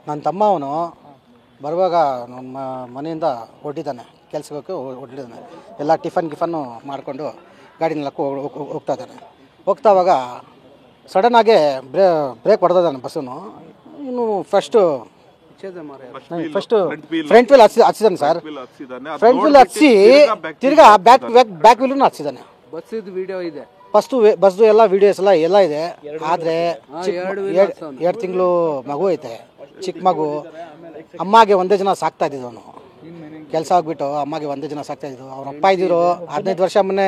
ನನ್ನ ತಮ್ಮ ಅವನು ಬರುವಾಗ ನಮ್ಮ ಮನೆಯಿಂದ ಹೊರಟಿದ್ದಾನೆ, ಕೆಲಸಕ್ಕೆ ಹೊರಟಿದ್ದಾನೆ. ಎಲ್ಲ ಟಿಫನ್ನು ಮಾಡಿಕೊಂಡು ಗಾಡಿನೆಲ್ಲ ಹೋಗ್ತಾ ಇದ್ದಾನೆ. ಹೋಗ್ತಾವಾಗ ಸಡನ್ನಾಗೆ ಬ್ರೇಕ್ ಹೊಡೆದಾನೆ ಬಸ್ಸು. ಇನ್ನು ಫಸ್ಟು ಫ್ರಂಟ್ ವೀಲ್ ಹಚ್ಚಿದ್ದಾನೆ ಸರ್. ಫ್ರಂಟ್ ವೀಲ್ ಹಚ್ಚಿ ತಿರ್ಗಾ ಬ್ಯಾಕ್ ವೀಲನ್ನು ಹಚ್ಚಿದ್ದಾನೆ. ಬಸ್ಸಿದ್ದು ವಿಡಿಯೋ ಇದೆ, ಬಸ್ದು ಎಲ್ಲ ವಿಡಿಯೋಸ್ ಎಲ್ಲ ಇದೆ. ಆದರೆ 2 ತಿಂಗಳು ಮಗು ಐತೆ, ಚಿಕ್ಕ ಮಗು. ಅಮ್ಮಗೆ ಒಂದೇ ಜನ ಸಾಕ್ತಾ ಇದ್ದಿದ್ದು ಅವನು. ಕೆಲಸ ಆಗ್ಬಿಟ್ಟು ಅಮ್ಮಗೆ ಒಂದೇ ಜನ ಸಾಕ್ತಾ ಇದ್ದು. ಅವ್ರ ಅಪ್ಪ ಇದ್ದಿದ್ರು 15 ವರ್ಷ ಮೊನ್ನೆ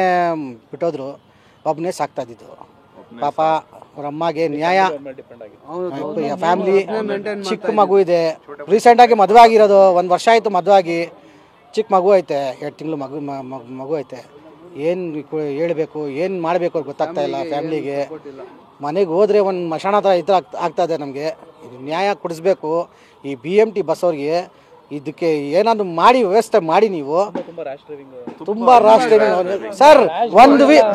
ಬಿಟ್ಟೋದ್ರು. ಒಬ್ಬನೇ ಸಾಕ್ತಾ ಇದ್ದಿದ್ದು. ಪಾಪ ಅವ್ರ ಅಮ್ಮಗೆ ನ್ಯಾಯ, ಫ್ಯಾಮಿಲಿ, ಚಿಕ್ಕ ಮಗು ಇದೆ. ರೀಸೆಂಟಾಗಿ ಮದುವೆ ಆಗಿರೋದು, 1 ವರ್ಷ ಆಯಿತು ಮದುವೆ ಆಗಿ. ಚಿಕ್ಕ ಮಗು ಐತೆ, 2 ತಿಂಗಳು ಮಗು ಐತೆ. ಏನು ಹೇಳಬೇಕು, ಏನು ಮಾಡಬೇಕು ಅಂತ ಗೊತ್ತಾಗ್ತಾ ಇಲ್ಲ ಫ್ಯಾಮಿಲಿಗೆ. ಮನೆಗೆ ಹೋದರೆ ಒಂದು ಮಶಾಣ ಥರ ಈ ಥರ ಆಗ್ತಾಯಿದೆ. ನಮಗೆ ನ್ಯಾಯ ಕೊಡಿಸ್ಬೇಕು ಈ BMT ಬಸ್ ಅವ್ರಿಗೆ. ಇದಕ್ಕೆ ಏನಾದ್ರು ಮಾಡಿ ವ್ಯವಸ್ಥೆ ಮಾಡಿ. ನೀವು ತುಂಬ ರಾಶ್ ಡ್ರೈವಿಂಗ್ ಸರ್.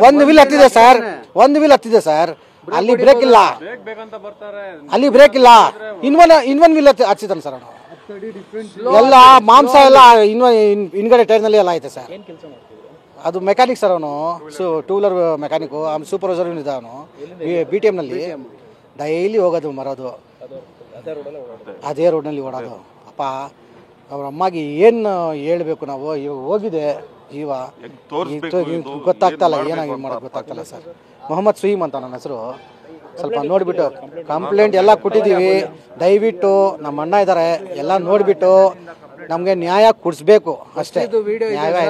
ಒಂದು ವೀಲ್ ಹತ್ತಿದೆ ಸರ್, ಅಲ್ಲಿ ಬ್ರೇಕ್ ಇಲ್ಲ, ಇನ್ನೊಂದು ವೀಲ್ ಹಚ್ಚಿದ್ದಾನೆ ಸರ್ ಅವನು. ಎಲ್ಲ ಮಾಂಸ ಎಲ್ಲ ಹಿಂದ್ಗಡೆ ಟೈರ್ನಲ್ಲಿ ಎಲ್ಲ ಐತೆ ಸರ್. ಅದು ಮೆಕ್ಯಾನಿಕ್ ಸರ್ ಅವನು, 2 ವೀಲರ್ ಮೆಕ್ಯಾನಿಕ್ಕು. ಸೂಪರ್ವೈಸರ್ ಇದೆ ಅವನು. BTMನಲ್ಲಿ ಡೈಲಿ ಹೋಗೋದು ಬರೋದು, ಅದೇ ರೋಡ್ನಲ್ಲಿ ಓಡೋದು. ಅಪ್ಪ ಅವ್ರ ಅಮ್ಮಗೆ ಏನು ಹೇಳಬೇಕು ನಾವು. ಇವಾಗ ಹೋಗಿದೆ ಜೀವ, ಗೊತ್ತಾಗ್ತಲ್ಲ ಏನಾಗಿ ಮಾಡೋದು ಗೊತ್ತಾಗ್ತಲ್ಲ ಸರ್. ಮೊಹಮ್ಮದ್ ಸುಹೀಮ್ ಅಂತ ನನ್ನ ಹೆಸರು. ಸ್ವಲ್ಪ ನೋಡಿಬಿಟ್ಟು ಕಂಪ್ಲೇಂಟ್ ಎಲ್ಲ ಕೊಟ್ಟಿದ್ದೀವಿ. ದಯವಿಟ್ಟು ನಮ್ಮ ಅಣ್ಣ ಇದ್ದಾರೆ, ಎಲ್ಲ ನೋಡಿಬಿಟ್ಟು ನಮಗೆ ನ್ಯಾಯ ಕೊಡಿಸ್ಬೇಕು ಅಷ್ಟೇ. ನ್ಯಾಯ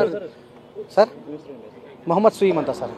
ಸರ್. ಮೊಹಮ್ಮದ್ ಸುಹೀಮ್ ಅಂತ ಸರ್.